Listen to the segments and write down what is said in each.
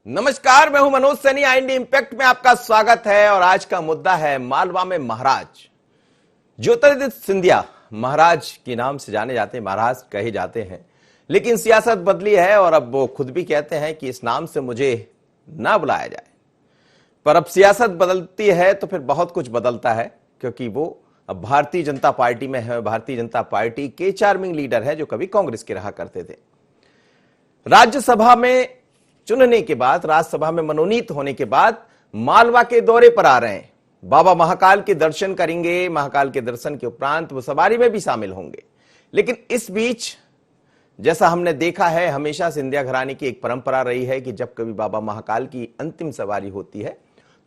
नमस्कार, मैं हूं मनोज सैनी। आईएनडी इंपैक्ट में आपका स्वागत है और आज का मुद्दा है मालवा में महाराज। ज्योतिरादित्य सिंधिया महाराज के नाम से जाने जाते हैं, महाराज कहे जाते हैं, लेकिन सियासत बदली है और अब वो खुद भी कहते हैं कि इस नाम से मुझे ना बुलाया जाए। पर अब सियासत बदलती है तो फिर बहुत कुछ बदलता है, क्योंकि वो अब भारतीय जनता पार्टी में है। भारतीय जनता पार्टी के चार्मिंग लीडर है जो कभी कांग्रेस के रहा करते थे। राज्यसभा में चुनने के बाद, राज्यसभा में मनोनीत होने के बाद मालवा के दौरे पर आ रहे हैं। बाबा महाकाल के दर्शन करेंगे। महाकाल के दर्शन के उपरांत वो सवारी में भी शामिल होंगे। लेकिन इस बीच जैसा हमने देखा है, हमेशा सिंधिया घराने की एक परंपरा रही है कि जब कभी बाबा महाकाल की अंतिम सवारी होती है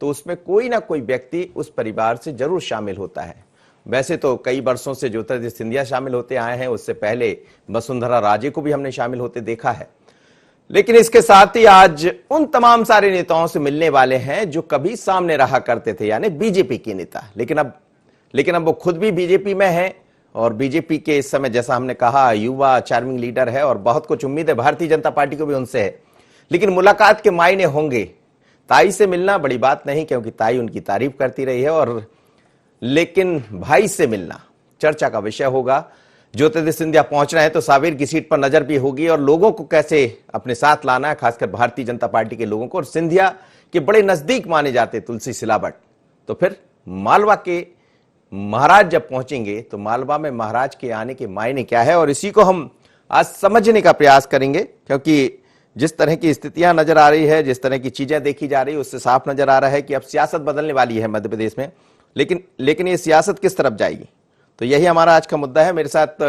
तो उसमें कोई ना कोई व्यक्ति उस परिवार से जरूर शामिल होता है। वैसे तो कई वर्षों से ज्योतिरादित्य सिंधिया शामिल होते आए हैं, उससे पहले वसुंधरा राजे को भी हमने शामिल होते देखा है। लेकिन इसके साथ ही आज उन तमाम सारे नेताओं से मिलने वाले हैं जो कभी सामने रहा करते थे, यानी बीजेपी के नेता। लेकिन अब वो खुद भी बीजेपी में है और बीजेपी के इस समय, जैसा हमने कहा, युवा चार्मिंग लीडर है और बहुत कुछ उम्मीद है भारतीय जनता पार्टी को भी उनसे है। लेकिन मुलाकात के मायने होंगे। ताई से मिलना बड़ी बात नहीं, क्योंकि ताई उनकी तारीफ करती रही है, लेकिन भाई से मिलना चर्चा का विषय होगा। ज्योतिरादित्य सिंधिया पहुंच रहे हैं तो सावेर की सीट पर नजर भी होगी और लोगों को कैसे अपने साथ लाना है, खासकर भारतीय जनता पार्टी के लोगों को। और सिंधिया के बड़े नजदीक माने जाते तुलसी सिलावट, तो फिर मालवा के महाराज जब पहुंचेंगे तो मालवा में महाराज के आने के मायने क्या है, और इसी को हम आज समझने का प्रयास करेंगे। क्योंकि जिस तरह की स्थितियां नजर आ रही है, जिस तरह की चीजें देखी जा रही है, उससे साफ नजर आ रहा है कि अब सियासत बदलने वाली है मध्य प्रदेश में। लेकिन ये सियासत किस तरफ जाएगी, तो यही हमारा आज का मुद्दा है। मेरे साथ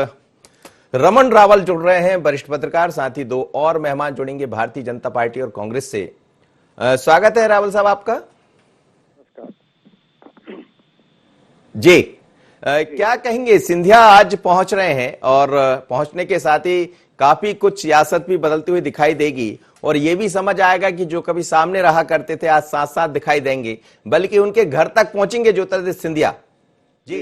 रमन रावल जुड़ रहे हैं, वरिष्ठ पत्रकार, साथ ही दो और मेहमान जुड़ेंगे भारतीय जनता पार्टी और कांग्रेस से। स्वागत है रावल साहब आपका। जी, क्या कहेंगे? सिंधिया आज पहुंच रहे हैं और पहुंचने के साथ ही काफी कुछ सियासत भी बदलती हुई दिखाई देगी और ये भी समझ आएगा कि जो कभी सामने रहा करते थे आज साथ साथ दिखाई देंगे, बल्कि उनके घर तक पहुंचेंगे ज्योतिरादित्य सिंधिया। जी,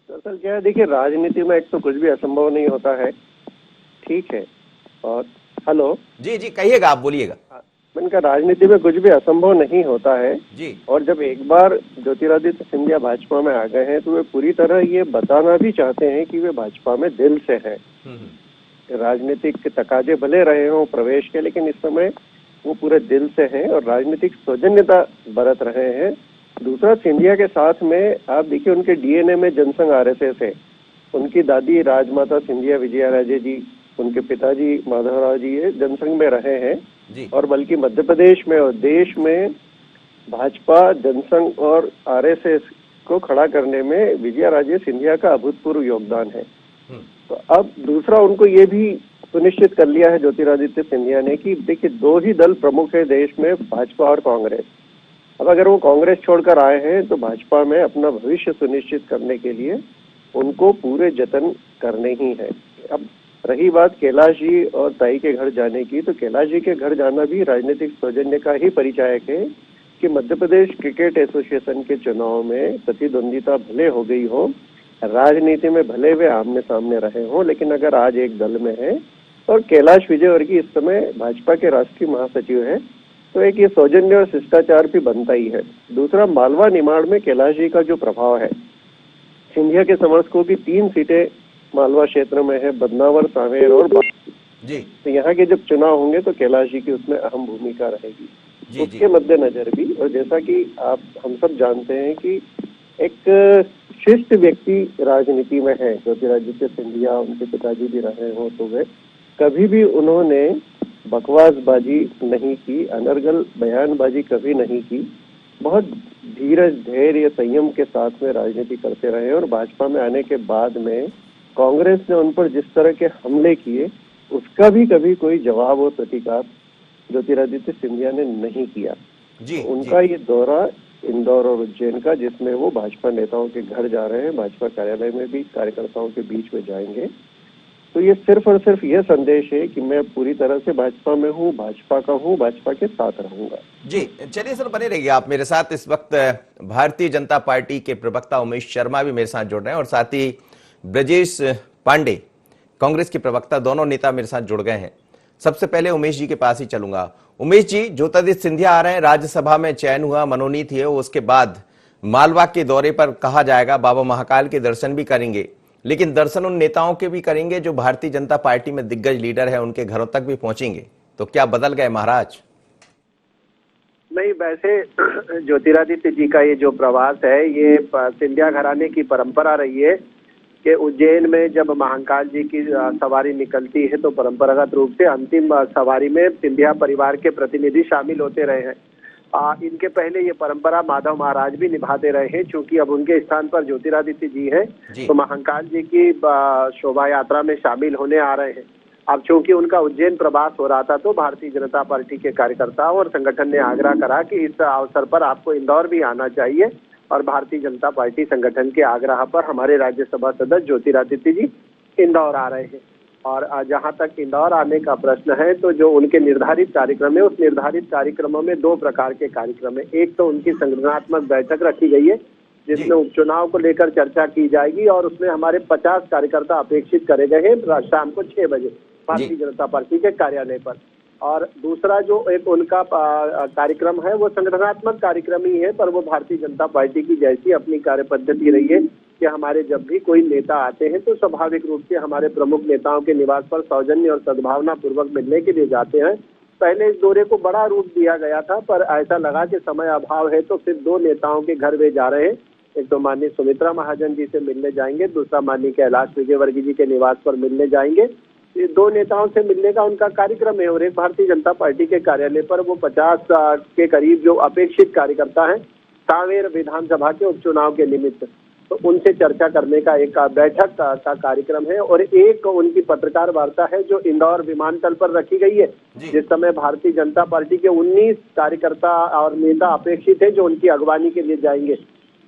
दरअसल क्या है, देखिए, राजनीति में एक तो कुछ भी असंभव नहीं होता है, ठीक है। और हेलो, जी जी कहिएगा, आप बोलिएगा। मैंने कहा राजनीति में कुछ भी असंभव नहीं होता है जी। और जब एक बार ज्योतिरादित्य सिंधिया भाजपा में आ गए हैं तो वे पूरी तरह ये बताना भी चाहते हैं कि वे भाजपा में दिल से हैं। राजनीतिक तकाजे भले रहे हों प्रवेश के, लेकिन इस समय वो पूरे दिल से हैं और राजनीतिक सौजन्यता बरत रहे हैं। दूसरा, सिंधिया के साथ में आप देखिए उनके डीएनए में जनसंघ आरएसएस है। उनकी दादी राजमाता सिंधिया विजया राजे जी, उनके पिताजी माधवराव जी ये जनसंघ में रहे हैं जी। और बल्कि मध्य प्रदेश में और देश में भाजपा, जनसंघ और आरएसएस को खड़ा करने में विजया राजे सिंधिया का अभूतपूर्व योगदान है। तो अब दूसरा, उनको ये भी सुनिश्चित कर लिया है ज्योतिरादित्य सिंधिया ने कि देखिए दो ही दल प्रमुख है देश में, भाजपा और कांग्रेस। अब अगर वो कांग्रेस छोड़कर आए हैं तो भाजपा में अपना भविष्य सुनिश्चित करने के लिए उनको पूरे जतन करने ही है। अब रही बात कैलाश जी और ताई के घर जाने की, तो कैलाश जी के घर जाना भी राजनीतिक सौजन्य का ही परिचायक है कि मध्य प्रदेश क्रिकेट एसोसिएशन के चुनाव में प्रतिद्वंदिता भले हो गई हो, राजनीति में भले वे आमने सामने रहे हों, लेकिन अगर आज एक दल में है और कैलाश विजयवर्गीय इस समय भाजपा के राष्ट्रीय महासचिव है, तो एक ये सौजन्य और शिष्टाचार भी बनता ही है। दूसरा, मालवा निमाड़ में कैलाश जी का जो प्रभाव है, सिंधिया के समर्थकों की 3 सीटें मालवा क्षेत्र में है, बदनावर, सांवेर और जी। तो यहाँ के जब चुनाव होंगे तो कैलाश जी की उसमें अहम भूमिका रहेगी। उसके मद्देनजर भी, और जैसा कि हम सब जानते हैं कि एक शिष्ट व्यक्ति राजनीति में है ज्योतिरादित्य सिंधिया, उनके पिताजी भी रहे हो, तो वे कभी भी उन्होंने बकवासबाजी नहीं की, अनर्गल बयानबाजी कभी नहीं की। बहुत धीरज, धैर्य, संयम के साथ में राजनीति करते रहे और भाजपा में आने के बाद में कांग्रेस ने उन पर जिस तरह के हमले किए उसका भी कभी कोई जवाब और प्रतिकार ज्योतिरादित्य सिंधिया ने नहीं किया। जी, उनका ये दौरा इंदौर और उज्जैन का, जिसमें वो भाजपा नेताओं के घर जा रहे हैं, भाजपा कार्यालय में भी कार्यकर्ताओं के बीच में जाएंगे, तो ये सिर्फ और सिर्फ यह संदेश है कि मैं पूरी तरह से भाजपा में हूँ, भाजपा का हूँ, भाजपा के साथ रहूंगा। जी, चलिए सर, बने रहिए आप मेरे साथ। इस वक्त भारतीय जनता पार्टी के प्रवक्ता उमेश शर्मा भी मेरे साथ जुड़ रहे हैं और साथ ही ब्रजेश पांडे, कांग्रेस के प्रवक्ता, दोनों नेता मेरे साथ जुड़ गए हैं। सबसे पहले उमेश जी के पास ही चलूंगा। उमेश जी, ज्योतिरादित्य सिंधिया आ रहे हैं, राज्यसभा में चयन हुआ, मनोनीत हुए, उसके बाद मालवा के दौरे पर कहा जाएगा बाबा महाकाल के दर्शन भी करेंगे, लेकिन दर्शन उन नेताओं के भी करेंगे जो भारतीय जनता पार्टी में दिग्गज लीडर है, उनके घरों तक भी पहुंचेंगे। तो क्या बदल गए महाराज? नहीं, वैसे ज्योतिरादित्य जी का ये जो प्रवास है, ये सिंधिया घराने की परंपरा रही है कि उज्जैन में जब महाकाल जी की सवारी निकलती है तो परंपरागत रूप से अंतिम सवारी में सिंधिया परिवार के प्रतिनिधि शामिल होते रहे हैं। इनके पहले ये परंपरा माधव महाराज भी निभाते रहे हैं। चूंकि अब उनके स्थान पर ज्योतिरादित्य जी हैं, तो महाकाल जी की शोभा यात्रा में शामिल होने आ रहे हैं। अब चूंकि उनका उज्जैन प्रवास हो रहा था, तो भारतीय जनता पार्टी के कार्यकर्ताओं और संगठन ने आग्रह करा कि इस अवसर पर आपको इंदौर भी आना चाहिए, और भारतीय जनता पार्टी संगठन के आग्रह पर हमारे राज्यसभा सदस्य ज्योतिरादित्य जी इंदौर आ रहे हैं। और जहां तक इंदौर आने का प्रश्न है, तो जो उनके निर्धारित कार्यक्रम है, उस निर्धारित कार्यक्रमों में दो प्रकार के कार्यक्रम है। एक तो उनकी संगठनात्मक बैठक रखी गई है, जिसमें उपचुनाव को लेकर चर्चा की जाएगी, और उसमें हमारे 50 कार्यकर्ता अपेक्षित करे गए हैं शाम को 6 बजे भारतीय जनता पार्टी के कार्यालय पर। और दूसरा जो एक उनका कार्यक्रम है, वो संगठनात्मक कार्यक्रम ही है, पर वो भारतीय जनता पार्टी की जैसी अपनी कार्य पद्धति रही है कि हमारे जब भी कोई नेता आते हैं तो स्वाभाविक रूप से हमारे प्रमुख नेताओं के निवास पर सौजन्य और सद्भावना पूर्वक मिलने के लिए जाते हैं। पहले इस दौरे को बड़ा रूप दिया गया था, पर ऐसा लगा कि समय अभाव है, तो फिर 2 नेताओं के घर वे जा रहे हैं। एक तो माननीय सुमित्रा महाजन जी से मिलने जाएंगे, दूसरा माननीय कैलाश विजयवर्गीय जी के निवास पर मिलने जाएंगे। ये 2 नेताओं से मिलने का उनका कार्यक्रम है, और एक भारतीय जनता पार्टी के कार्यालय पर वो 50 के करीब जो अपेक्षित कार्यकर्ता हैं सांवेर विधानसभा के उपचुनाव के निमित्त, तो उनसे चर्चा करने का एक बैठक का कार्यक्रम है। और एक उनकी पत्रकार वार्ता है जो इंदौर विमानतल पर रखी गई है, जिस समय भारतीय जनता पार्टी के 19 कार्यकर्ता और नेता अपेक्षित है जो उनकी अगवानी के लिए जाएंगे।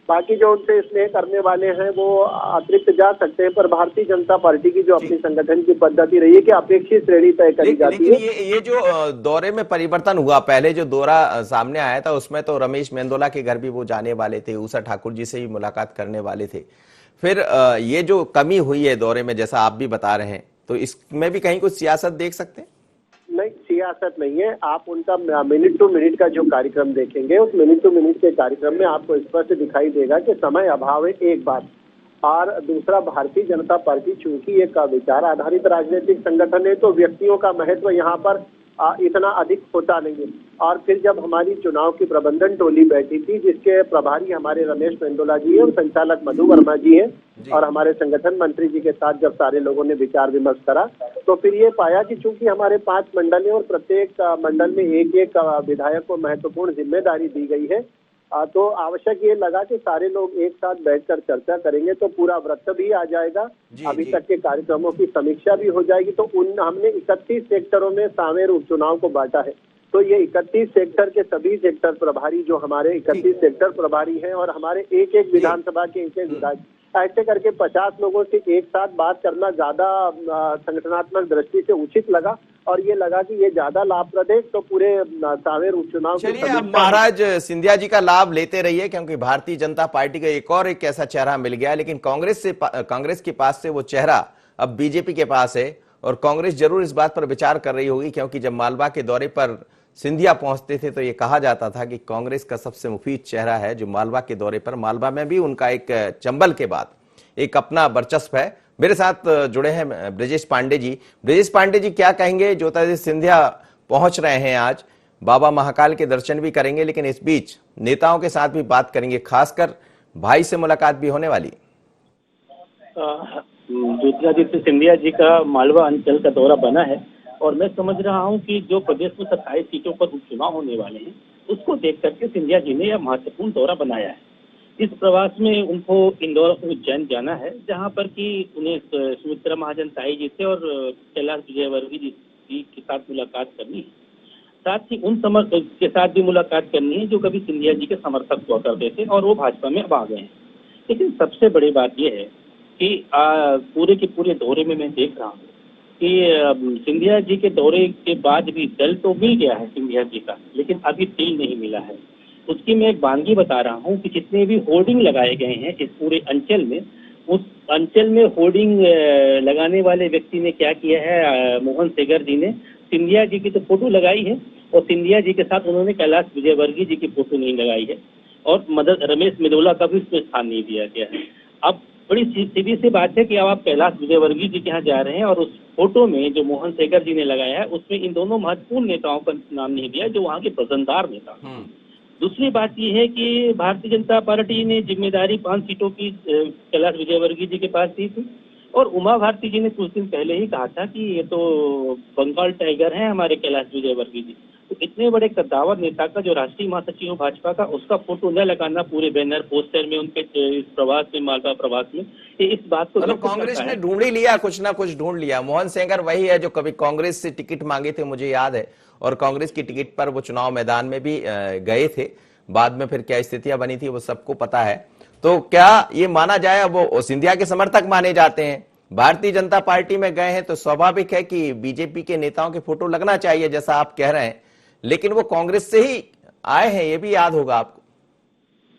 बाकी जो उनसे स्नेह करने वाले हैं वो अतिरिक्त जा सकते हैं, पर भारतीय जनता पार्टी की जो अपनी संगठन की पद्धति रही है कि अपेक्षित श्रेणी तय करी जाती है। ये जो दौरे में परिवर्तन हुआ, पहले जो दौरा सामने आया था उसमें तो रमेश मेंदोला के घर भी वो जाने वाले थे, उषा ठाकुर जी से भी मुलाकात करने वाले थे। फिर ये जो कमी हुई है दौरे में, जैसा आप भी बता रहे हैं, तो इसमें भी कहीं कुछ सियासत देख सकते हैं? नहीं, सियासत नहीं है। आप उनका मिनट टू मिनट का जो कार्यक्रम देखेंगे, उस मिनट टू मिनट के कार्यक्रम में आपको स्पष्ट दिखाई देगा कि समय अभाव है, एक बात, और दूसरा भारतीय जनता पार्टी चूंकि एक विचार आधारित राजनीतिक संगठन है, तो व्यक्तियों का महत्व यहाँ पर इतना अधिक होता नहीं है। और फिर जब हमारी चुनाव की प्रबंधन टोली बैठी थी, जिसके प्रभारी हमारे रमेश मेंदोला जी हैं, संचालक मधु वर्मा जी हैं, और हमारे संगठन मंत्री जी के साथ जब सारे लोगों ने विचार विमर्श करा, तो फिर ये पाया कि चूंकि हमारे 5 मंडल है और प्रत्येक मंडल में एक एक विधायक को महत्वपूर्ण जिम्मेदारी दी गई है, तो आवश्यक ये लगा कि सारे लोग एक साथ बैठकर चर्चा करेंगे तो पूरा वृत्त भी आ जाएगा, अभी तक के कार्यक्रमों की समीक्षा भी हो जाएगी। तो हमने 31 सेक्टरों में सांवेर उपचुनाव को बांटा है, तो ये 31 सेक्टर के सभी सेक्टर प्रभारी जो हमारे 31 सेक्टर प्रभारी हैं, और हमारे एक एक विधानसभा के एक एक विधायक, ऐसे करके 50 लोगों से एक साथ बात करना ज्यादा संगठनात्मक दृष्टि से उचित लगा, और ये लगा कि ये ज्यादा लाभप्रद है। तो पूरे सांवेर उपचुनाव चलिए, अब महाराज सिंधिया जी का लाभ लेते रहिए, क्योंकि भारतीय जनता पार्टी का एक ऐसा चेहरा मिल गया, लेकिन कांग्रेस के पास से वो चेहरा अब बीजेपी के पास है, और कांग्रेस जरूर इस बात पर विचार कर रही होगी, क्योंकि जब मालवा के दौरे पर सिंधिया पहुंचते थे तो ये कहा जाता था कि कांग्रेस का सबसे मुफीद चेहरा है जो मालवा के दौरे पर, मालवा में भी उनका एक चंबल के बाद एक अपना वर्चस्व है। मेरे साथ जुड़े हैं ब्रजेश पांडे जी। ब्रजेश पांडे जी, क्या कहेंगे? ज्योतिरादित्य सिंधिया पहुंच रहे हैं आज, बाबा महाकाल के दर्शन भी करेंगे, लेकिन इस बीच नेताओं के साथ भी बात करेंगे, खासकर भाई से मुलाकात भी होने वाली। ज्योतिरादित्य सिंधिया जी का मालवा अंचल का दौरा बना है, और मैं समझ रहा हूं कि जो प्रदेश में 27 सीटों पर उपचुनाव होने वाले हैं, उसको देख करके सिंधिया जी ने यह महत्वपूर्ण दौरा बनाया है। इस प्रवास में उनको इंदौर और उज्जैन जाना है, जहां पर कि उन्हें सुमित्रा महाजन ताई जी से और कैलाश विजयवर्गीय जी के साथ मुलाकात करनी है। साथ ही उन समर्थक के साथ भी मुलाकात करनी है जो कभी सिंधिया जी के समर्थक हुआ करते थे और वो भाजपा में अब आ गए हैं। लेकिन सबसे बड़ी बात यह है कि पूरे के पूरे दौरे में मैं देख रहा हूँ कि सिंधिया जी के दौरे के बाद भी दल तो मिल गया है सिंधिया जी का, लेकिन अभी दिल नहीं मिला है। उसकी मैं एक वानगी बता रहा हूँ कि जितने भी होर्डिंग लगाए गए हैं इस पूरे अंचल में, उस अंचल में होर्डिंग लगाने वाले व्यक्ति ने क्या किया है, मोहन सेगर जी ने सिंधिया जी की तो फोटो लगाई है और सिंधिया जी के साथ उन्होंने कैलाश विजयवर्गीय जी की फोटो नहीं लगाई है और मदद रमेश मेदोला का भी उसमें स्थान नहीं दिया गया है। अब बड़ी सीधी सी बात है कि अब आप कैलाश विजयवर्गीय जी के यहाँ जा रहे हैं और उस फोटो में जो मोहन सेगर जी ने लगाया है उसमें इन दोनों महत्वपूर्ण नेताओं का नाम नहीं दिया जो वहाँ के वजनदार नेता। दूसरी बात यह है कि भारतीय जनता पार्टी ने जिम्मेदारी 5 सीटों की कैलाश विजयवर्गीय जी के पास दी थी और उमा भारती जी ने कुछ दिन पहले ही कहा था कि ये तो बंगाल टाइगर हैं हमारे कैलाश विजयवर्गीय जी। तो इतने बड़े कद्दावर नेता का जो राष्ट्रीय महासचिव हो भाजपा का, उसका फोटो न लगाना पूरे बैनर पोस्टर में उनके इस प्रवास में, मालवा प्रवास में, ये इस बात को मतलब कांग्रेस ने ढूंढ ही लिया, कुछ ना कुछ ढूंढ लिया। मोहन सेंगर वही है जो कभी कांग्रेस से टिकट मांगे थे, मुझे याद है, और कांग्रेस की टिकट पर वो चुनाव मैदान में भी गए थे। बाद में फिर क्या स्थितियां बनी थी वो सबको पता है। तो क्या ये माना जाए, अब वो सिंधिया के समर्थक माने जाते हैं, भारतीय जनता पार्टी में गए हैं, तो स्वाभाविक है कि बीजेपी के नेताओं के फोटो लगना चाहिए जैसा आप कह रहे हैं, लेकिन वो कांग्रेस से ही आए हैं, ये भी याद होगा आपको।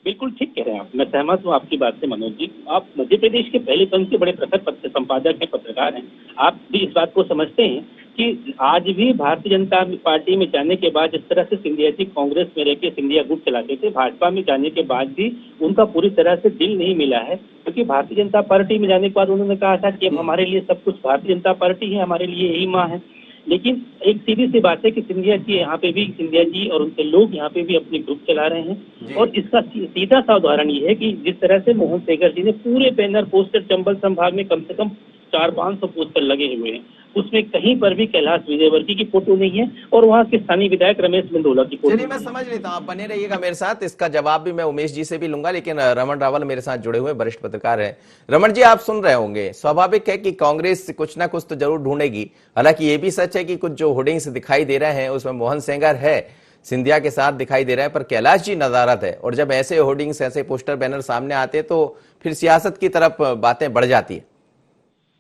बिल्कुल ठीक कह रहे हैं आप, मैं सहमत हूँ आपकी बात से मनोज जी। आप मध्य प्रदेश के पहले पंथ के बड़े प्रखर पत्र संपादक हैं, पत्रकार हैं, आप भी इस बात को समझते हैं कि आज भी भारतीय जनता पार्टी में जाने के बाद जिस तरह से सिंधिया जी कांग्रेस में रहकर सिंधिया गुट चलाते थे, भाजपा में जाने के बाद भी उनका पूरी तरह से दिल नहीं मिला है, क्योंकि भारतीय जनता पार्टी में जाने के बाद उन्होंने कहा था कि अब हमारे लिए सब कुछ भारतीय जनता पार्टी है, हमारे लिए यही माँ है। लेकिन एक सीधी सी बात है कि सिंधिया जी यहाँ पे भी, सिंधिया जी और उनके लोग यहाँ पे भी अपने ग्रुप चला रहे हैं और इसका सीधा सा उदाहरण ये है कि जिस तरह से मोहन सेगर जी ने पूरे बैनर पोस्टर चंबल संभाग में कम से कम 400-500 पोस्टर लगे हुए हैं, उसमें कहीं पर भी कैलाश विजयवर्गीय की फोटो नहीं है और वहाँ के स्थानीय विधायक रमेश मेदोला की फोटो। चलिए मैं समझ लेता हूँ, आप बने रहिएगा मेरे साथ, इसका जवाब भी मैं उमेश जी से भी लूंगा, लेकिन रमन रावल मेरे साथ जुड़े हुए वरिष्ठ पत्रकार हैं। रमन जी, आप सुन रहे होंगे, स्वाभाविक है कि कांग्रेस कुछ ना कुछ तो जरूर ढूंढेगी। हालांकि ये भी सच है कि कुछ जो होर्डिंग्स दिखाई दे रहे हैं उसमें मोहन सेंगर है, सिंधिया के साथ दिखाई दे रहा है, पर कैलाश जी नजारत है। और जब ऐसे होर्डिंग्स, ऐसे पोस्टर बैनर सामने आते हैं तो फिर सियासत की तरफ बातें बढ़ जाती है।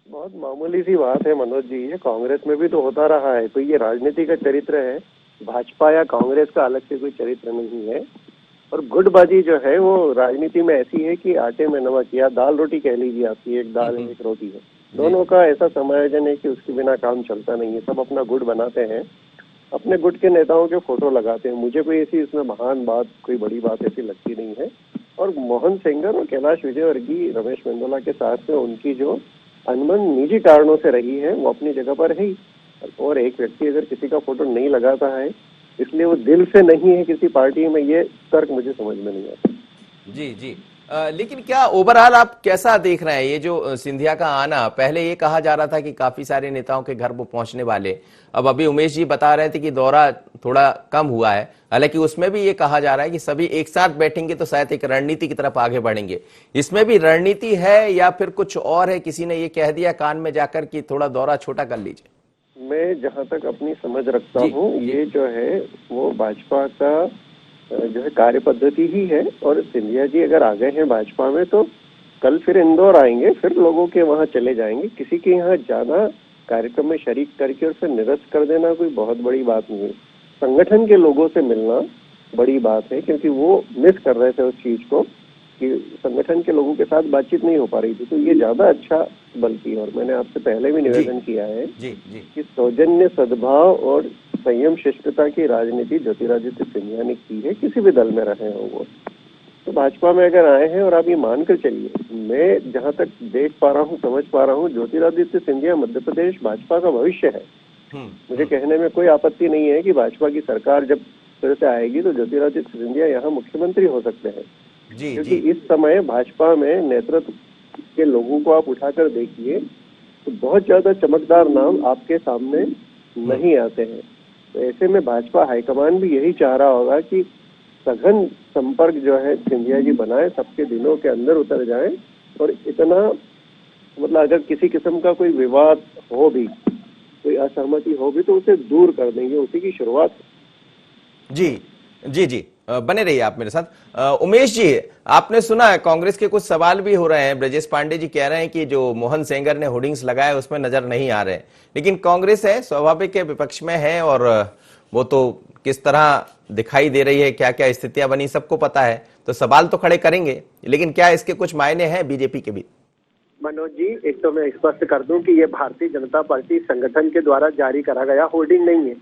बहुत मामूली सी बात है मनोज जी, ये कांग्रेस में भी तो होता रहा है, तो ये राजनीति का चरित्र है, भाजपा या कांग्रेस का अलग से कोई चरित्र नहीं है। और गुटबाजी जो है वो राजनीति में ऐसी है कि आटे में नमक, या दाल रोटी कह लीजिए, आपकी एक दाल है एक रोटी है, दोनों का ऐसा समायोजन है कि उसके बिना काम चलता नहीं है। सब अपना गुट बनाते हैं, अपने गुट के नेताओं के फोटो लगाते हैं। मुझे कोई ऐसी इसमें महान बात, कोई बड़ी बात ऐसी लगती नहीं है। और मोहन सेंगर और कैलाश विजयवर्गीय, रमेश मेदोला के साथ में उनकी जो अनबन निजी कारणों से रही है वो अपनी जगह पर है ही। और एक व्यक्ति अगर किसी का फोटो नहीं लगाता है इसलिए वो दिल से नहीं है किसी पार्टी में, ये तर्क मुझे समझ में नहीं आता। जी जी, लेकिन क्या ओवरऑल आप कैसा देख रहे हैं ये जो सिंधिया का आना? पहले ये कहा जा रहा था कि काफी सारे नेताओं के घर वो पहुंचने वाले, अब अभी उमेश जी बता रहे थे कि दौरा थोड़ा कम हुआ है, हालांकि उसमें भी ये कहा जा रहा है कि सभी एक साथ बैठेंगे तो शायद एक रणनीति की तरफ आगे बढ़ेंगे। इसमें भी रणनीति है या फिर कुछ और है? किसी ने ये कह दिया कान में जाकर कि थोड़ा दौरा छोटा कर लीजिए? मैं जहां तक अपनी समझ रखता हूँ, ये जो है वो भाजपा का जो है कार्य पद्धति ही है। और सिंधिया जी अगर आ गए हैं भाजपा में तो कल फिर इंदौर आएंगे, फिर लोगों के वहां चले जाएंगे। किसी के यहाँ जाना, कार्यक्रम में शरीक करके और फिर निरस्त कर देना कोई बहुत बड़ी बात नहीं है। संगठन के लोगों से मिलना बड़ी बात है, क्योंकि वो मिस कर रहे थे उस चीज को कि संगठन के लोगों के साथ बातचीत नहीं हो पा रही थी, तो ये ज्यादा अच्छा बल्कि। और मैंने आपसे पहले भी निवेदन किया है कि सौजन्य, सद्भाव और संयम शिष्टता की राजनीति ज्योतिरादित्य सिंधिया ने की है, किसी भी दल में रहे हो वो। तो भाजपा में अगर आए हैं, और आप ये मानकर चलिए, मैं जहां तक देख पा रहा हूँ, समझ पा रहा हूँ, ज्योतिरादित्य सिंधिया मध्य प्रदेश भाजपा का भविष्य है। मुझे कहने में कोई आपत्ति नहीं है कि भाजपा की सरकार जब फिर से आएगी तो ज्योतिरादित्य सिंधिया यहाँ मुख्यमंत्री हो सकते हैं। क्योंकि इस समय भाजपा में नेतृत्व के लोगों को आप उठाकर देखिए तो बहुत ज्यादा चमकदार नाम आपके सामने नहीं आते हैं। तो ऐसे में भाजपा हाईकमान भी यही चाह रहा होगा कि सघन संपर्क जो है सिंधिया जी बनाए, सबके दिलों के अंदर उतर जाए, और इतना मतलब अगर किसी किस्म का कोई विवाद हो भी, कोई असहमति हो भी, तो उसे दूर कर देंगे, उसी की शुरुआत। जी जी जी, बने रहिए आप मेरे साथ। उमेश जी, आपने सुना है कांग्रेस के कुछ सवाल भी हो रहे हैं। ब्रजेश पांडे जी कह रहे हैं कि जो मोहन सेंगर ने होर्डिंग्स लगाए उसमें नजर नहीं आ रहे, लेकिन कांग्रेस है, स्वाभाविक है, विपक्ष में है, और वो तो किस तरह दिखाई दे रही है, क्या क्या स्थितियां बनी, सबको पता है, तो सवाल तो खड़े करेंगे। लेकिन क्या इसके कुछ मायने हैं बीजेपी के भी? मनोज जी, एक तो मैं स्पष्ट कर दूं कि ये भारतीय जनता पार्टी संगठन के द्वारा जारी करा गया होर्डिंग नहीं है।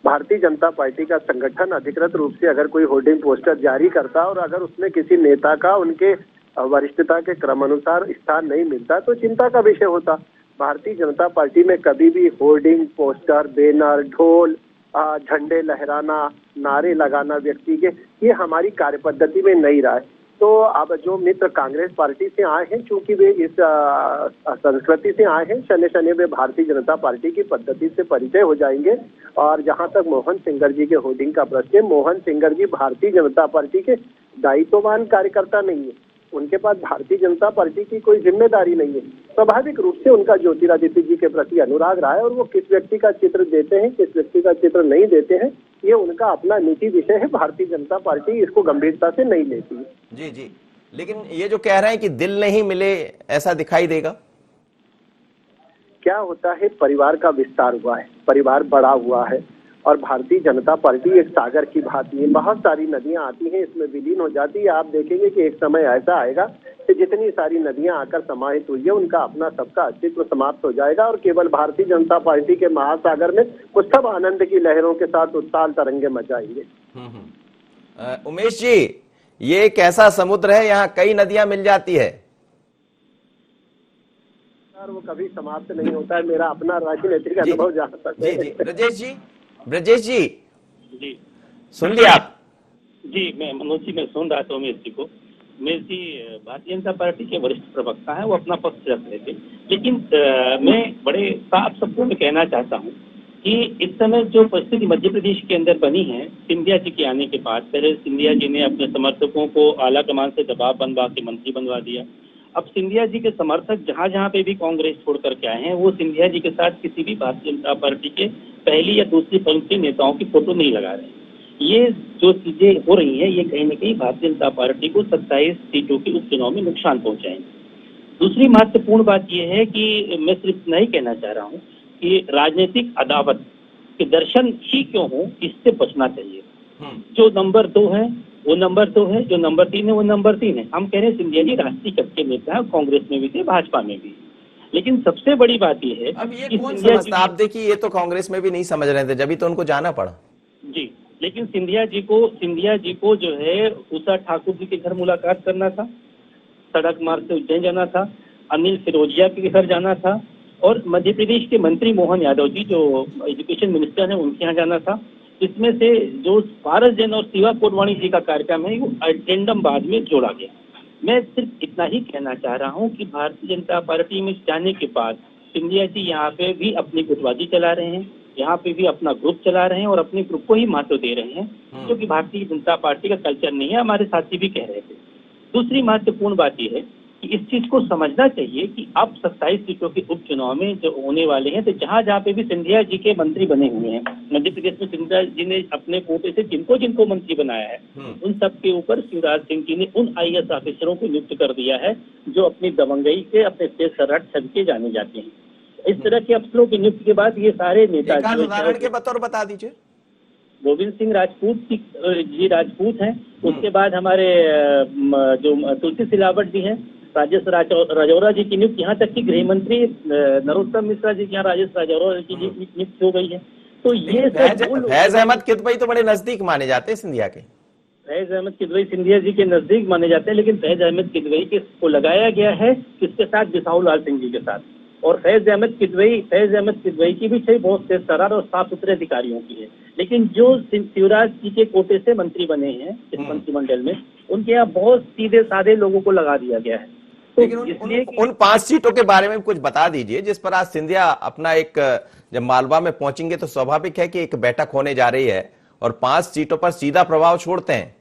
भारतीय जनता पार्टी का संगठन अधिकृत रूप से अगर कोई होर्डिंग पोस्टर जारी करता और अगर उसमें किसी नेता का उनके वरिष्ठता के क्रमानुसार स्थान नहीं मिलता तो चिंता का विषय होता। भारतीय जनता पार्टी में कभी भी होर्डिंग, पोस्टर, बैनर, ढोल, झंडे लहराना, नारे लगाना व्यक्ति के, ये हमारी कार्य पद्धति में नहीं रहा है। तो अब जो मित्र कांग्रेस पार्टी से आए हैं, चूंकि वे इस संस्कृति से आए हैं, शनि शनि वे भारतीय जनता पार्टी की पद्धति से परिचय हो जाएंगे। और जहां तक मोहन सिंगर जी के होर्डिंग का प्रश्न है, मोहन सिंगर जी भारतीय जनता पार्टी के दायित्ववान कार्यकर्ता नहीं है। उनके पास भारतीय जनता पार्टी की कोई जिम्मेदारी नहीं है। स्वाभाविक रूप से उनका ज्योतिरादित्य जी के प्रति अनुराग रहा है और वो किस व्यक्ति का चित्र देते हैं, किस व्यक्ति का चित्र नहीं देते हैं, ये उनका अपना निजी विषय है। भारतीय जनता पार्टी इसको गंभीरता से नहीं लेती है। जी जी, लेकिन ये जो कह रहे हैं कि दिल नहीं मिले, ऐसा दिखाई देगा? क्या होता है, परिवार का विस्तार हुआ है, परिवार बड़ा हुआ है और भारतीय जनता पार्टी एक सागर की भांति है। बहुत सारी नदियां आती हैं, इसमें विलीन हो जाती है। आप देखेंगे कि एक समय ऐसा आएगा कि जितनी सारी नदियां आकर समाहित हुई है, उनका अपना सबका अस्तित्व समाप्त हो जाएगा और केवल भारतीय जनता पार्टी के महासागर में कुछ सब आनंद की लहरों के साथ उत्ताल तरंगे मचाएंगे। उमेश जी, ये एक ऐसा समुद्र है, यहाँ कई नदियां मिल जाती है, वो कभी समाप्त नहीं होता है। मेरा अपना राजनीतिक अनुभव जहाँ तक है। जी ब्रजेश जी, ब्रजेश जी जी सुन लिया आप? जी, मैं मनोज जी मैं सुन रहा था उमेश जी को। उमेश जी भारतीय जनता पार्टी के वरिष्ठ प्रवक्ता हैं, वो अपना पक्ष रख रहे थे, लेकिन मैं बड़े साफ शब्दों में कहना चाहता हूँ कि इस समय जो परिस्थिति मध्य प्रदेश के अंदर बनी है, सिंधिया जी के आने के बाद, पहले सिंधिया जी ने अपने समर्थकों को आला कमान से दबाव बनवा के मंत्री बनवा दिया। अब सिंधिया जी के समर्थक जहां जहां पे भी कांग्रेस छोड़ करके आए हैं, वो सिंधिया जी के साथ किसी भी भारतीय जनता पार्टी के पहली या दूसरी पंक्ति नेताओं की फोटो नहीं लगा रहे। ये जो चीजें हो रही हैं, ये कहीं न कहीं भारतीय जनता पार्टी को 27 सीटों के उपचुनाव में नुकसान पहुंचाएंगे। दूसरी महत्वपूर्ण बात यह है कि मैं सिर्फ इतना ही कहना चाह रहा हूँ कि राजनीतिक अदावत के दर्शन ही क्यों हो, इससे बचना चाहिए। जो नंबर 2 है वो नंबर 2 है, जो नंबर 3 है वो नंबर 3 है। हम कह रहे हैं सिंधिया जी राष्ट्रीय कक्ष के नेता है, कांग्रेस में भी थे, भाजपा में भी। लेकिन सबसे बड़ी बात यह है, अब ये कौन समझता? आप देखिए, ये तो कांग्रेस में भी नहीं समझ रहे थे, जब भी तो उनको जाना पड़ा। जी, लेकिन सिंधिया जी को जो है उषा ठाकुर जी के घर मुलाकात करना था, सड़क मार्ग से उज्जैन जाना था, अनिल फिरोजिया के घर जाना था, और मध्य प्रदेश के मंत्री मोहन यादव जी जो एजुकेशन मिनिस्टर हैं, उनके यहाँ जाना था। इसमें से जो पारस जैन और शिवा कोटवाणी जी का कार्यक्रम है, वो एडेंडम बाद में जोड़ा गया। मैं सिर्फ इतना ही कहना चाह रहा हूं कि भारतीय जनता पार्टी में जाने के बाद सिंधिया जी यहाँ पे भी अपनी गुटबाजी चला रहे हैं, यहाँ पे भी अपना ग्रुप चला रहे हैं और अपने ग्रुप को ही महत्व दे रहे हैं, जो कि भारतीय जनता पार्टी का कल्चर नहीं है। हमारे साथी भी कह रहे थे। दूसरी महत्वपूर्ण बात यह है कि इस चीज को समझना चाहिए कि अब 27 सीटों के उपचुनाव में जो होने वाले हैं, तो जहां जहां पे भी सिंधिया जी के मंत्री बने हुए हैं, मध्य प्रदेश में सिंधिया जी ने अपने कोटे से जिनको जिनको मंत्री बनाया है, उन सब के ऊपर शिवराज सिंह जी ने उन IAS ऑफिसरों को नियुक्त कर दिया है जो अपनी दबंगई से, अपने तेज सर्राट छवि के जाने जाते हैं। इस तरह के अफसरों की नियुक्ति के बाद ये सारे नेता उदाहरण के बतौर बता दीजिए। गोविंद सिंह राजपूत जी राजपूत हैं, उसके बाद हमारे जो तुलसी सिलावट जी हैं, राजेश राजौरा जी की नियुक्ति, यहाँ तक कि गृह मंत्री नरोत्तम मिश्रा जी की यहाँ राजेश राजौरा जी की नियुक्ति हो गई है। तो ये फैज अहमद किदवई तो बड़े नजदीक माने जाते हैं सिंधिया के। फैज अहमद किदवई सिंधिया जी के नजदीक माने जाते हैं, लेकिन फैज अहमद किदवई को लगाया गया है किसके साथ? बिसाहू लाल सिंह जी के साथ। और फैज अहमद किदवई की भी छवि बहुत तेज तर्रार और साफ सुथरे अधिकारियों की है, लेकिन जो शिवराज जी के कोटे से मंत्री बने हैं इस मंत्रिमंडल में, उनके यहाँ बहुत सीधे साधे लोगों को लगा दिया गया है। तो लेकिन उन 5 सीटों के बारे में कुछ बता दीजिए जिस पर आज सिंधिया अपना एक, जब मालवा में पहुंचेंगे तो स्वाभाविक है कि एक बैठक होने जा रही है और 5 सीटों पर सीधा प्रभाव छोड़ते हैं।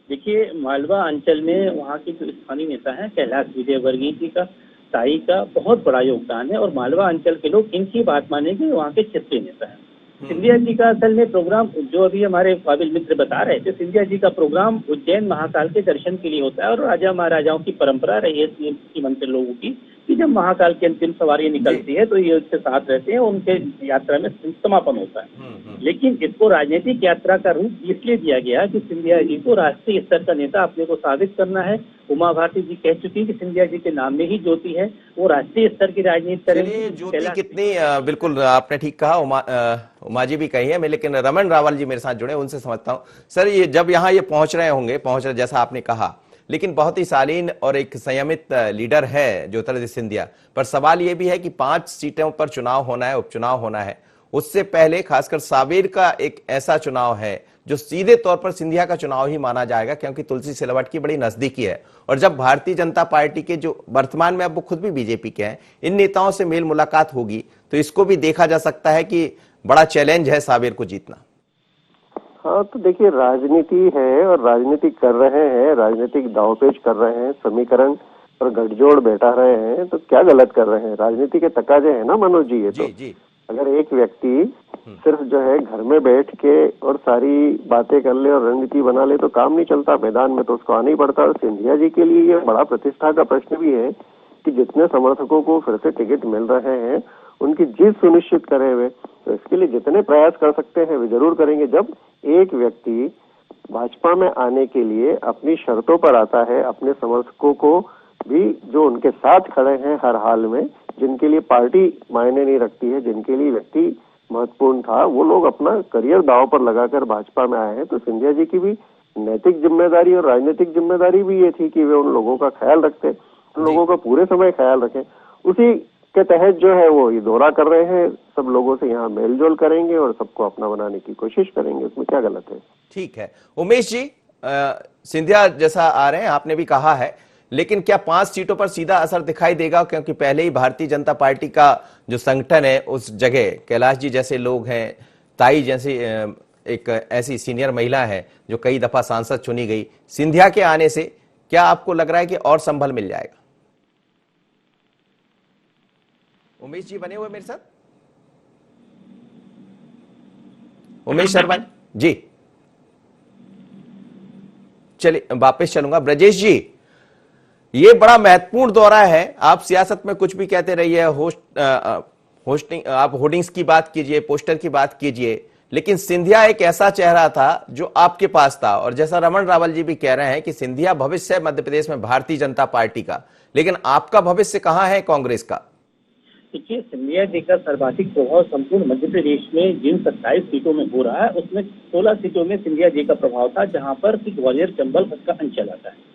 देखिए, मालवा अंचल में वहाँ के जो स्थानीय नेता हैं, कैलाश विजयवर्गीय जी का, साई का बहुत बड़ा योगदान है और मालवा अंचल के लोग इनकी बात मानेंगे, वहाँ के क्षेत्रीय नेता हैं। सिंधिया जी का असल में प्रोग्राम, जो अभी हमारे काबिल मित्र बता रहे थे, सिंधिया जी का प्रोग्राम उज्जैन महाकाल के दर्शन के लिए होता है और राजा महाराजाओं की परंपरा रही है, श्रीमंत लोगों की कि जब महाकाल की अंतिम सवारी निकलती है तो ये उसके साथ रहते हैं, उनके यात्रा में समापन होता है। लेकिन इसको राजनीतिक यात्रा का रूप इसलिए दिया गया कि सिंधिया जी को राष्ट्रीय स्तर का नेता अपने को साबित करना है। उमा भारती जी कह चुकी कि सिंधिया जी के नाम में ही ज्योति है, वो राष्ट्रीय स्तर की राजनीति करेंगे। चलिए, ज्योति कितनी बिल्कुल आपने ठीक कहा, उमा जी भी कही है, मैं लेकिन रमन रावल जी मेरे साथ जुड़े, उनसे समझता हूँ। सर, ये जब यहाँ ये पहुंच रहे जैसा आपने कहा, लेकिन बहुत ही शालीन और एक संयमित लीडर है ज्योतिरादित्य सिंधिया, पर सवाल ये भी है कि 5 सीटों पर चुनाव होना है, उपचुनाव होना है। उससे पहले खासकर सावेर का एक ऐसा चुनाव है जो सीधे तौर पर सिंधिया का चुनाव ही माना जाएगा, क्योंकि तुलसी सिलवट की बड़ी नजदीकी है। और जब भारतीय जनता पार्टी के, जो वर्तमान में अब वो खुद भी बीजेपी के हैं, इन नेताओं से मेल मुलाकात होगी, तो इसको भी देखा जा सकता है कि बड़ा चैलेंज है सावेर को जीतना। हाँ, तो देखिए, राजनीति है और राजनीति कर रहे हैं, राजनीतिक दांवपेच कर रहे हैं, समीकरण और गठजोड़ बैठा रहे हैं, तो क्या गलत कर रहे हैं? राजनीति के तकाजे हैं ना मनोज जी। ये तो जी। अगर एक व्यक्ति सिर्फ जो है घर में बैठ के और सारी बातें कर ले और रणनीति बना ले तो काम नहीं चलता, मैदान में तो उसको आना ही पड़ता। और सिंधिया जी के लिए ये बड़ा प्रतिष्ठा का प्रश्न भी है कि जितने समर्थकों को फिर से टिकट मिल रहे हैं उनकी जीत सुनिश्चित करे हुए, तो इसके लिए जितने प्रयास कर सकते हैं वे जरूर करेंगे। जब एक व्यक्ति भाजपा में आने के लिए अपनी शर्तों पर आता है, अपने समर्थकों को भी जो उनके साथ खड़े हैं हर हाल में, जिनके लिए पार्टी मायने नहीं रखती है, जिनके लिए व्यक्ति महत्वपूर्ण था, वो लोग अपना करियर दांव पर लगाकर भाजपा में आए हैं, तो सिंधिया जी की भी नैतिक जिम्मेदारी और राजनीतिक जिम्मेदारी भी ये थी कि वे उन लोगों का ख्याल रखते, उन लोगों का पूरे समय ख्याल रखें। उसी के तहत जो है वो ये दौरा कर रहे हैं, सब लोगों से यहाँ मेलजोल करेंगे और सबको अपना बनाने की कोशिश करेंगे, उसमें क्या गलत है? ठीक है उमेश जी, सिंधिया जैसा आ रहे हैं, आपने भी कहा है, लेकिन क्या 5 सीटों पर सीधा असर दिखाई देगा? क्योंकि पहले ही भारतीय जनता पार्टी का जो संगठन है उस जगह कैलाश जी जैसे लोग हैं, ताई जैसी एक ऐसी सीनियर महिला है जो कई दफा सांसद चुनी गई, सिंधिया के आने से क्या आपको लग रहा है कि और संभल मिल जाएगा? उमेश जी बने हुए मेरे साथ? उमेश शर्मा जी, चलिए वापस चलूंगा। ब्रजेश जी, ये बड़ा महत्वपूर्ण दौरा है। आप सियासत में कुछ भी कहते रहिए, होस्टिंग, आप होर्डिंग्स की बात कीजिए, पोस्टर की बात कीजिए, लेकिन सिंधिया एक ऐसा चेहरा था जो आपके पास था। और जैसा रमन रावल जी भी कह रहे हैं कि सिंधिया भविष्य है मध्य प्रदेश में भारतीय जनता पार्टी का, लेकिन आपका भविष्य कहां है कांग्रेस का? देखिए, सिंधिया जी का सर्वाधिक प्रभाव संपूर्ण मध्य प्रदेश में जिन 27 सीटों में हो रहा है उसमें 16 सीटों में सिंधिया जी का प्रभाव था, जहां पर ग्वालियर चंबल का अंचल आता है।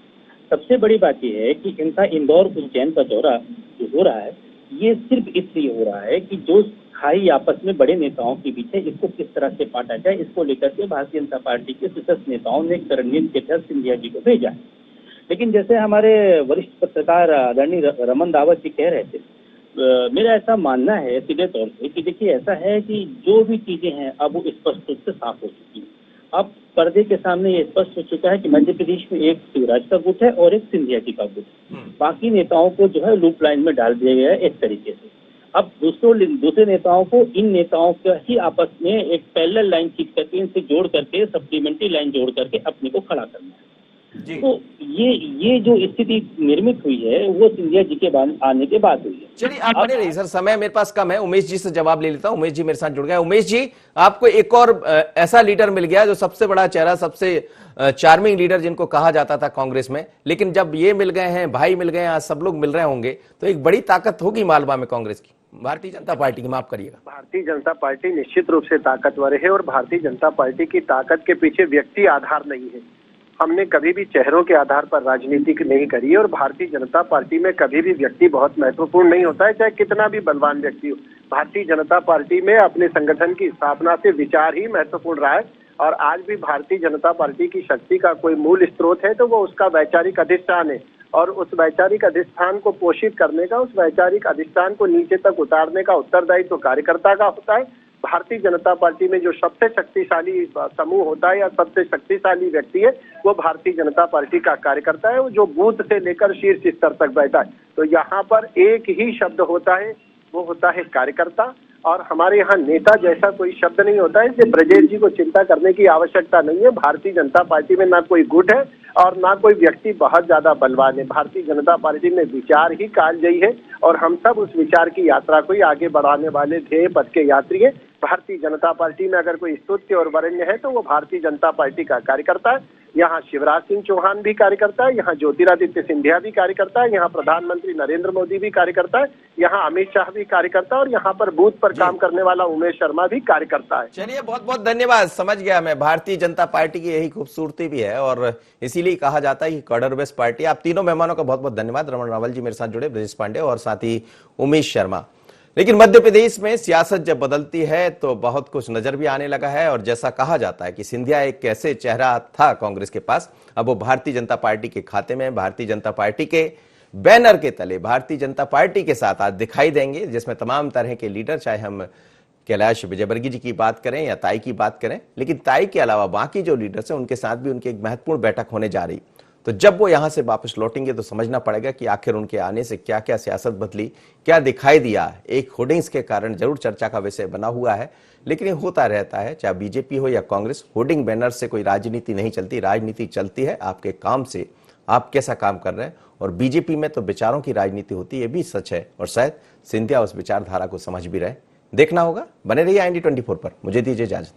सबसे बड़ी बात यह है कि इनका इंदौर उज्जैन का दौरा जो हो रहा है ये सिर्फ इसलिए हो रहा है कि जो खाई आपस में बड़े नेताओं के बीच है इसको किस तरह से पाटा जाए, इसको लेकर के भारतीय जनता पार्टी के शीर्ष नेताओं ने एक रणनीति के तहत सिंधिया जी को भेजा है। लेकिन जैसे हमारे वरिष्ठ पत्रकार आदरणीय रमन रावत जी कह रहे थे, मेरा ऐसा मानना है सीधे तौर पे कि देखिए, ऐसा है कि जो भी चीजें हैं अब वो स्पष्ट रूप से साफ हो चुकी है। अब पर्दे के सामने ये स्पष्ट हो चुका है कि मध्य प्रदेश में एक शिवराज का गुट है और एक सिंधिया जी का गुट है। बाकी नेताओं को जो है लूप लाइन में डाल दिया गया है एक तरीके से। अब दूसरे नेताओं को इन नेताओं का ही आपस में एक पैरेलल लाइन खींच करके, इनसे जोड़ करके, सप्लीमेंट्री लाइन जोड़ करके अपने को खड़ा करना है। तो ये जो स्थिति निर्मित हुई है वो सिंधिया जी के आने के बाद हुई है। चलिए आप बने रहिए सर, समय मेरे पास कम है, उमेश जी से जवाब ले लेता हूं। उमेश जी मेरे साथ जुड़ गए। उमेश जी, आपको एक और ऐसा लीडर मिल गया जो सबसे बड़ा चेहरा, सबसे चार्मिंग लीडर जिनको कहा जाता था कांग्रेस में, लेकिन जब ये मिल गए हैं, भाई मिल गए हैं, आज सब लोग मिल रहे होंगे, तो एक बड़ी ताकत होगी मालवा में कांग्रेस की, भारतीय जनता पार्टी की, माफ करिएगा। भारतीय जनता पार्टी निश्चित रूप से ताकतवर है और भारतीय जनता पार्टी की ताकत के पीछे व्यक्ति आधार नहीं है। हमने कभी भी चेहरों के आधार पर राजनीति नहीं करी है और भारतीय जनता पार्टी में कभी भी व्यक्ति बहुत महत्वपूर्ण नहीं होता है, चाहे कितना भी बलवान व्यक्ति हो। भारतीय जनता पार्टी में अपने संगठन की स्थापना से विचार ही महत्वपूर्ण रहा है और आज भी भारतीय जनता पार्टी की शक्ति का कोई मूल स्रोत है तो वो उसका वैचारिक अधिष्ठान है और उस वैचारिक अधिष्ठान को पोषित करने का, उस वैचारिक अधिष्ठान को नीचे तक उतारने का उत्तरदायित्व तो कार्यकर्ता का होता है। भारतीय जनता पार्टी में जो सबसे शक्तिशाली समूह होता है या सबसे शक्तिशाली व्यक्ति है वो भारतीय जनता पार्टी का कार्यकर्ता है, वो जो बूथ से लेकर शीर्ष स्तर तक बैठा है। तो यहाँ पर एक ही शब्द होता है, वो होता है कार्यकर्ता। और हमारे यहाँ नेता जैसा कोई शब्द नहीं होता है, इसलिए ब्रजेश जी को चिंता करने की आवश्यकता नहीं है। भारतीय जनता पार्टी में ना कोई गुट है और ना कोई व्यक्ति बहुत ज्यादा बलवान है। भारतीय जनता पार्टी में विचार ही कालजयी है और हम सब उस विचार की यात्रा को ही आगे बढ़ाने वाले ध्येय पथ के यात्री हैं। भारतीय जनता पार्टी में अगर कोई स्तुत्य और वरेण्य है तो वो भारतीय जनता पार्टी का कार्यकर्ता है। यहाँ शिवराज सिंह चौहान भी कार्यकर्ता है, यहाँ ज्योतिरादित्य सिंधिया भी कार्यकर्ता है, यहाँ प्रधानमंत्री नरेंद्र मोदी भी कार्यकर्ता है, यहाँ अमित शाह भी कार्यकर्ता है और यहाँ पर बूथ पर काम करने वाला उमेश शर्मा भी कार्यकर्ता है। चलिए, बहुत बहुत धन्यवाद। समझ गया मैं, भारतीय जनता पार्टी की यही खूबसूरती भी है और इसीलिए कहा जाता है कि कॉर्डर बेस्ड पार्टी। आप तीनों मेहमानों का बहुत बहुत धन्यवाद। रमन रावल जी मेरे साथ जुड़े, ब्रजेश पांडे और साथ ही उमेश शर्मा। लेकिन मध्य प्रदेश में सियासत जब बदलती है तो बहुत कुछ नजर भी आने लगा है और जैसा कहा जाता है कि सिंधिया एक ऐसे चेहरा था कांग्रेस के पास, अब वो भारतीय जनता पार्टी के खाते में, भारतीय जनता पार्टी के बैनर के तले, भारतीय जनता पार्टी के साथ आज दिखाई देंगे, जिसमें तमाम तरह के लीडर, चाहे हम कैलाश विजयवर्गीय जी की बात करें या ताई की बात करें, लेकिन ताई के अलावा बाकी जो लीडर्स हैं उनके साथ भी उनकी एक महत्वपूर्ण बैठक होने जा रही। तो जब वो यहां से वापस लौटेंगे तो समझना पड़ेगा कि आखिर उनके आने से क्या क्या सियासत बदली, क्या दिखाई दिया। एक होर्डिंग्स के कारण जरूर चर्चा का विषय बना हुआ है, लेकिन ये होता रहता है, चाहे बीजेपी हो या कांग्रेस, होर्डिंग बैनर से कोई राजनीति नहीं चलती। राजनीति चलती है आपके काम से, आप कैसा काम कर रहे हैं। और बीजेपी में तो विचारों की राजनीति होती है, ये भी सच है और शायद सिंधिया उस विचारधारा को समझ भी रहे। देखना होगा। बने रहिए IND 24 पर। मुझे दीजिए इजाजत।